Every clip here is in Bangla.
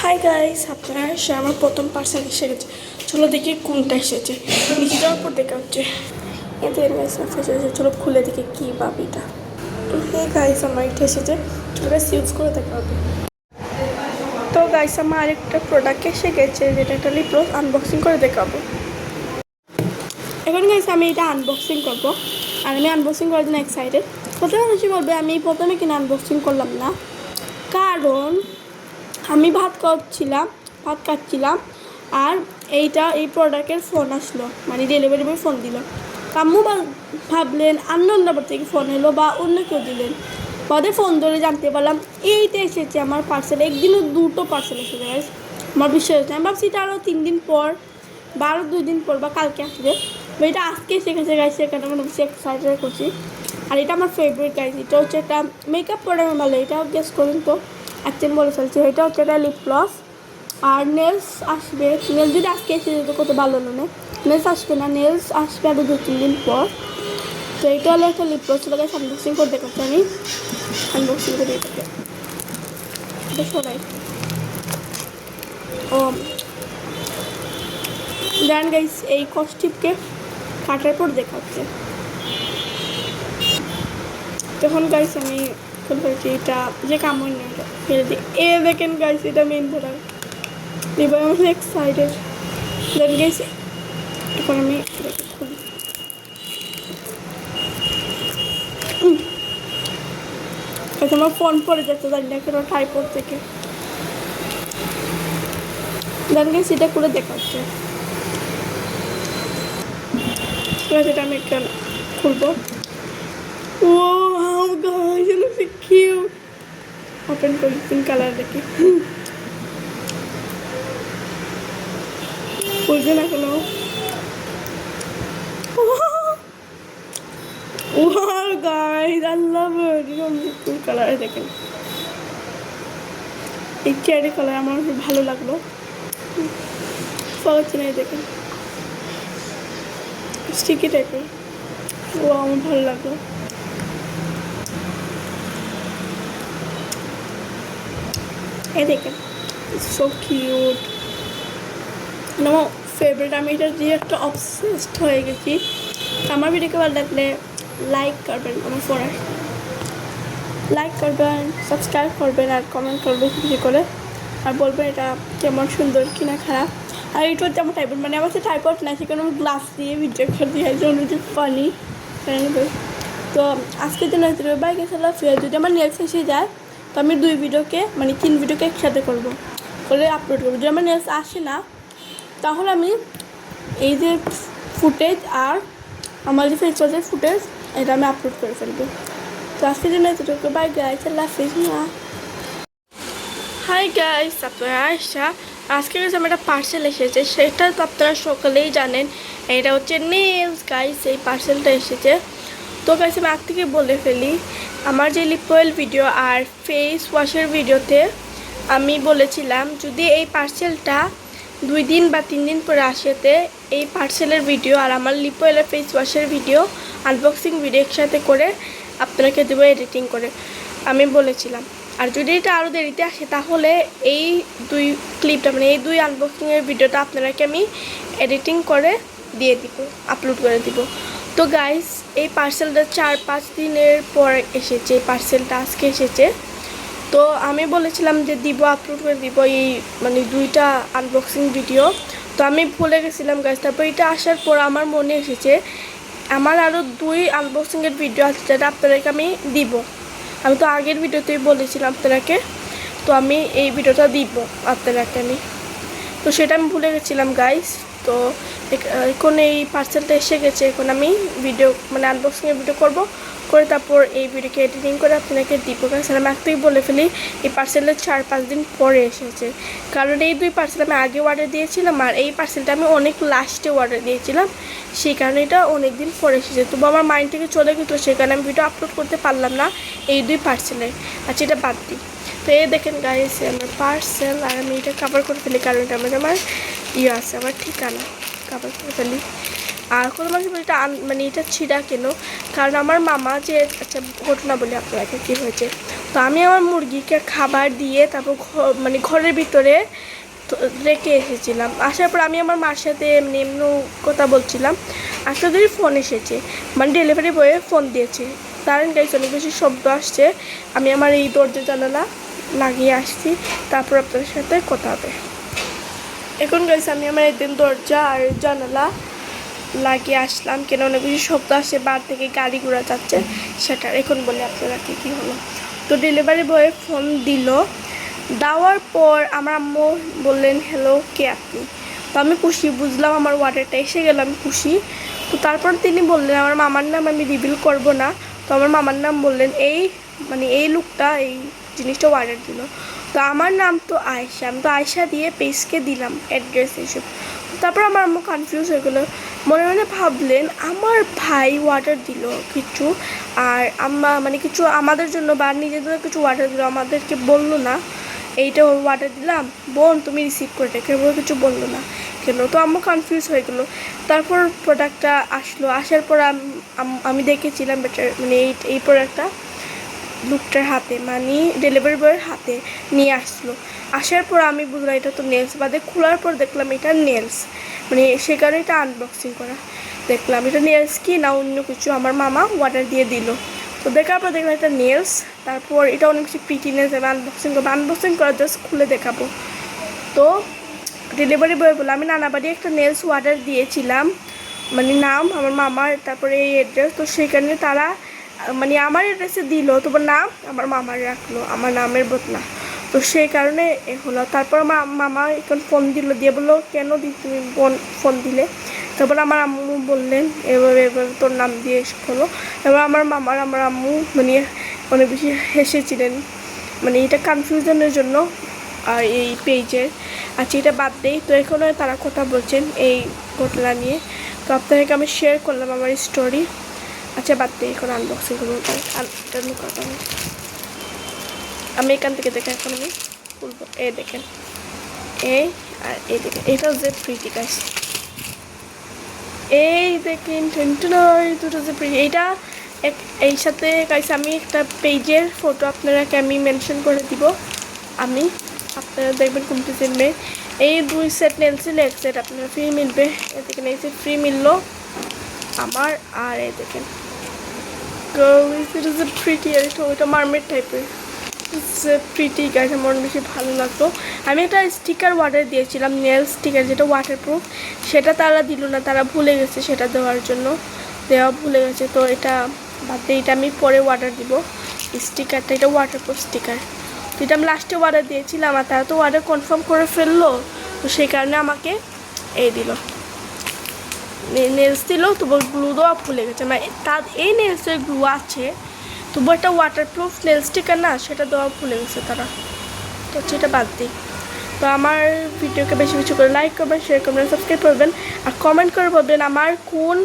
হাই গাইস, আপনারা এসে আমার প্রথম পার্সেল এসে গেছে। চলো দেখি কোনটা এসেছে। নিচে যাওয়ার পর দেখা হচ্ছে এতে এসেছে। চলো খুলে দেখি কী বাবিটা। হ্যাঁ গাইস, আমার এটা এসেছে। চলো গাইস ইউজ করে দেখা হবে। তো গাইস, আমার আরেকটা প্রোডাক্ট এসে গেছে, যেটা একটা লিপ গ্লস। আনবক্সিং করে দেখাবো। এখন গাইস আমি এটা আনবক্সিং করবো, আর আমি আনবক্সিং করার জন্য এক্সাইটেড। প্রথমে বেশি বলবে আমি প্রথমে কিনা আনবক্সিং করলাম না, কারণ আমি ভাত কাটছিলাম আর এই প্রোডাক্টের ফোন আসলো, মানে ডেলিভারি বয় ফোন দিল। আম্মু ভাবলেন আননোন নাম্বার থেকে ফোন এলো বা অন্য কেউ দিলেন। ওদের ফোন ধরে জানতে পারলাম এইটা এসেছে আমার পার্সেল। একদিনও দুটো পার্সেল এসেছে গাইস, আমার বিশ্বাস হচ্ছে। আমি ভাবছি এটা আরও 3 দিন পর বা আরও 2 দিন পর বা কালকে আসবে, বা এটা আজকে এসে গেছে গাইস। সেখানে আমি বেশি এক্সাইটেড করছি। আর এটা আমার ফেভারিট গাইস। এটা হচ্ছে একটা মেকআপ প্রোডাক্ট ভালো। এটাও গেস করুন তো, একদিন বলে ফেলছি। এটা হচ্ছে একটা লিপ গ্লস। আর নেলস আসবে। নেলস যদি আজকে এসে যেত কত ভালো হলো না। নেলস আসবে না, নেলস আসবে আরও 2-3 দিন পর। তো এটা হলো একটা লিপ গ্লস। চলে গেছে আনবক্সিং করে দেখাচ্ছি আমি। আনবক্সিং করে এটাকে এটা সরাই। ও দেন গাইস, এই কস্টিপকে কাটার পর দেখাচ্ছে। তখন গাইস আমি বলছি এটা যে কামড় নেই, এটা ফেলে দিই। দেখেন গাইস, এটা মেন প্রোডাক্ট। এবার আমি এক্সাইটেড। দেন গাইস এখন আমি খুলি। আমার ফোন পড়ে যাচ্ছে, জানি না কেন, ট্রাইপড থেকে। দেন গাইস এটা খুলে দেখাচ্ছে। এটা আমি একটা খুলবো। Oh guys, it looks so cute. Open করি, পিঙ্ক কালার দেখি। বুঝবে না কোনো। Wow guys, I love it. Pink colour দেখেন, এই চেরি কালার আমার ভালো লাগলো। পাচ্ছি না, দেখেন স্টিকি টাইপের। ও আমার ভালো লাগলো। এই দেখেন, সো কিউট। আমার ফেভারিট। আমি এটা দিয়ে একটা অবসেসড হয়ে গেছি। আমার ভিডিওকে ভালো লাগলে লাইক করবেন, আমার ফোনে লাইক করবেন, সাবস্ক্রাইব করবেন, আর কমেন্ট করবেন বেশি করে। আর বলবেন এটা কেমন, সুন্দর কিনা খারাপ। আর এটা হচ্ছে আমার টাইপড, মানে আমার হচ্ছে টাইপড না, সেখানে আমি গ্লাস দিয়ে ভিডিও করে দিয়ে ফানি। তো আজকের জন্য বাই গেছিলাম। যদি আমার নেক্সট এসে যায় তো আমি 2 ভিডিওকে, মানে 3 ভিডিওকে একসাথে করবো, করে আপলোড করবো। যদি আমার নেক্সট আসে না তাহলে আমি এই যে ফুটেজ আর আমার যে ফেস ওয়াশের ফুটেজ, এটা আমি আপলোড করে ফেলবো। তো আজকের জন্য এতটুকু। বাই গাইস, আল্লাহ হাফিজ। হাই গাইস, আপনারা আজকে কাছে আমার একটা পার্সেল এসেছে। সেটা তো আপনারা সকলেই জানেন, এটা হচ্ছে নেলস গাইস। এই পার্সেলটা এসেছে। তো গাইস আমি আগ থেকে বলে ফেলি, আমার যে লিপ অয়েল ভিডিও আর ফেস ওয়াশের ভিডিওতে আমি বলেছিলাম যদি এই পার্সেলটা 2 দিন বা 3 দিন পরে আসেতে এই পার্সেলের ভিডিও আর আমার লিপ অয়েল আর ফেস ওয়াশের ভিডিও, আনবক্সিং ভিডিও একসাথে করে আপনাকে দেবো এডিটিং করে, আমি বলেছিলাম। আর যদি এটা আরও দেরিতে আসে তাহলে এই 2 ক্লিপটা, মানে এই 2 আনবক্সিংয়ের ভিডিওটা আপনাকে আমি এডিটিং করে দিয়ে দিব, আপলোড করে দিব। তো গাইস এই পার্সেলটা 4-5 দিনের পর এসেছে। এই পার্সেলটা আজকে এসেছে। তো আমি বলেছিলাম যে দিব, আপলোড করে দিব এই মানে 2টা আনবক্সিং ভিডিও। তো আমি ভুলে গেছিলাম গাইস। তারপর এটা আসার পর আমার মনে এসেছে আমার আরও 2 আনবক্সিংয়ের ভিডিও আছে, যেটা আপনাদেরকে আমি দিব। আমি তো আগের ভিডিওতেই বলেছিলাম আপনাকে, তো আমি এই ভিডিওটা দিব আপনাদেরকে আমি। তো সেটা আমি ভুলে গেছিলাম গাইস। তো এখন এই পার্সেলটা এসে গেছে। এখন আমি ভিডিও, মানে আনবক্সিংয়ের ভিডিও করব, করে তারপর এই ভিডিওকে এডিটিং করে আপনাকে দিব গাইস। আর আমি আগ থেকে বলে ফেলি এই পার্সেলটা 4-5 দিন পরে এসেছে, কারণ এই 2 পার্সেল আমি আগে অর্ডার দিয়েছিলাম আর এই পার্সেলটা আমি অনেক লাস্টে অর্ডার দিয়েছিলাম, সেই কারণে এটা অনেক দিন পরে এসেছে। তবু আমার মাইন্ড থেকে চলে গেছিলো, সেই কারণে আমি ভিডিও আপলোড করতে পারলাম না এই 2 পার্সেলে। আচ্ছা এটা বাদ দিই। তো এই দেখেন গাইস আমার পার্সেল, আর আমি এটা কভার করে ফেলি, কারণ এটা আমার ইয়ে আছে, আমার ঠিকানা কভার করে ফেলি। আর কোনো মানুষ বলে এটা মানে এটা ছিঁড়া কেন, কারণ আমার মামা যে, আচ্ছা ঘটনা বলি আপনাকে কী হয়েছে। তো তো আমি আমার মুরগিকে খাবার দিয়ে তারপর মানে ঘরের ভিতরে রেখে এসেছিলাম। আসার পর আমি আমার মার সাথে এমনি এমনি কথা বলছিলাম, আসলে ধরে ফোন এসেছে, মানে ডেলিভারি বয়ে ফোন দিয়েছে। দাঁড়ান গাইস, অনেক বেশি শব্দ আসছে, আমি আমার এই দরজা জানালা লাগিয়ে আসছি, তারপর আপনাদের সাথে কথা হবে। এখন গাইস আমি আমার একদিন দরজা আর জানালা লাগিয়ে আসলাম, কেন অনেক বেশি শব্দ আসছে, বার থেকে গাড়ি ঘোড়া যাচ্ছে সেটা। এখন বলে আপনারা কী হলো। তো ডেলিভারি বয়ে ফোন দিল, দেওয়ার পর আমার আম্মু বললেন হ্যালো কে আপনি। তো আমি খুশি, বুঝলাম আমার অর্ডারটা এসে গেল, আমি খুশি। তো তারপর তিনি বললেন আমার মামার নাম আমি রিভিল করব না। তো আমার মামার নাম বললেন এই লোকটা এই জিনিসটা অর্ডার দিল। তো আমার নাম তো আয়েশা, আমি তো আয়েশা দিয়ে পেজকে দিলাম অ্যাড্রেস এইসব। তারপর আমার আম্মু কনফিউজ হয়ে গেলো, মনে মনে ভাবলেন আমার ভাই অর্ডার দিল কিছু, আর আম্মা মানে কিছু আমাদের জন্য বা নিজেদের কিছু অর্ডার দিল, আমাদেরকে বললো না এইটা অর্ডার দিলাম বোন তুমি রিসিভ করে রেখে, কিছু বললো না কেন। তো আম্মু কনফিউজ হয়ে গেলো। তারপর প্রোডাক্টটা আসলো, আসার পর আমি দেখেছিলাম মানে এই প্রোডাক্টটা লোকটার হাতে, মানে ডেলিভারি বয়ের হাতে নিয়ে আসলো। আসার পর আমি বুঝলাম এটা তো নেলস, বাদে খোলার পর দেখলাম এটা নেলস, মানে সে কারণে এটা আনবক্সিং করা। দেখলাম এটা নেলস কি না অন্য কিছু, আমার মামা অর্ডার দিয়ে দিল। তো দেখার পর দেখলাম এটা নেলস। তারপর এটা অনেক কিছু প্রিটিনেস আমি আনবক্সিং করবো, আনবক্সিং করা জাস্ট খুলে দেখাবো। তো ডেলিভারি বয় বলে আমি নানাবাড়ি একটা নেলস অর্ডার দিয়েছিলাম, মানে নাম আমার মামার, তারপরে এই অ্যাড্রেস। তো সেখানে তারা মানে আমার অ্যাড্রেসে দিল, তবু নাম আমার মামার রাখলো, আমার নামের বদলা। তো সেই কারণে হলো। তারপর আমার মামা এখন ফোন দিল, দিয়ে বললো কেন তুমি ফোন দিলে। তারপর আমার আম্মু বললেন এভাবে তোর নাম দিয়ে হলো। এবার আমার আম্মু মানে অনেক বেশি হেসেছিলেন, মানে এটা কনফিউশনের জন্য আর এই পেজের। আচ্ছা এটা বাদ দেই। তো এখনও তারা কথা বলছেন এই ঘটনা নিয়ে, তো আপনাদেরকে আমি শেয়ার করলাম আমার স্টোরি। আচ্ছা বাদ দিই, এখন আনবক্সিং করবো। আমি এখান থেকে দেখে এখন আমি খুলবো। এই দেখেন এই আর এই দেখেন, এটা যে প্রিটি গাইস, এই দেখেন দুটো যে প্রিটি। এইটা এই সাথে গাইস আমি একটা পেজের ফটো আপনারাকে আমি মেনশন করে দিব, আমি আপনারা দেখবেন কোনটি চিনবে। এই 2 সেট নেলছিল, 1 সেট আপনারা ফ্রি মিলবে। এ দেখেন এই সেট ফ্রি মিললো আমার। আর এই দেখেন প্রিটি, আর ওইটা মারমেড টাইপের প্রিটি গাইস, আমার বেশি ভালো লাগতো। আমি একটা স্টিকার অর্ডার দিয়েছিলাম, নেল স্টিকার যেটা ওয়াটারপ্রুফ, সেটা তারা দিল না, তারা ভুলে গেছে সেটা দেওয়ার জন্য, দেওয়া ভুলে গেছে। তো এটা বাদ দিয়ে এটা আমি পরে অর্ডার দিব স্টিকারটা, এটা ওয়াটারপ্রুফ স্টিকার। তো এটা আমি লাস্টে অর্ডার দিয়েছিলাম, আর তারা তো অর্ডার কনফার্ম করে ফেললো, তো সেই কারণে আমাকে এই দিল নেলস দিল, তবু গ্লু দেওয়া ভুলে গেছে। মানে তার এই নেলসের গ্লু আছে, তবু একটা ওয়াটারপ্রুফ নেল স্টিকার না, সেটা দেওয়া ভুলে গেছে তারা। তো সেটা বাদ দিই। তো আমার ভিডিওকে বেশি বেশি করে লাইক করবেন, শেয়ার করবেন, সাবস্ক্রাইব করবেন, আর কমেন্ট করে বলবেন আমার কোন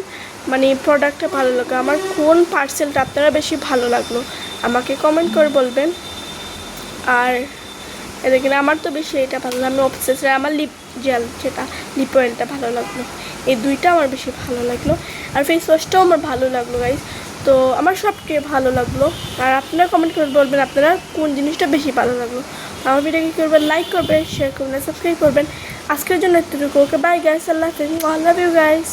মানে প্রোডাক্টটা ভালো লাগলো, আমার কোন পার্সেলটা আপনারা বেশি ভালো লাগলো, আমাকে কমেন্ট করে বলবেন। আর এদিকে আমার তো বেশি এটা ভালো লাগলো, আমি অবসেস আমার লিপ জেল যেটা লিপ অয়েলটা ভালো লাগলো, এই দুইটা আমার বেশি ভালো লাগলো। আর ফেস ওয়াশটাও আমার ভালো লাগলো গাইস। তো আমার সবকে ভালো লাগলো। আর আপনারা কমেন্ট করে বলবেন আপনারা কোন জিনিসটা বেশি ভালো লাগলো। আমার ভিডিওকে কী করবেন, লাইক করবেন, শেয়ার করবেন, সাবস্ক্রাইব করবেন। আজকের জন্য এতটুকু, ওকে বাই গাইস, আল্লাহ হাফেজ, আই লাভ ইউ গাইস।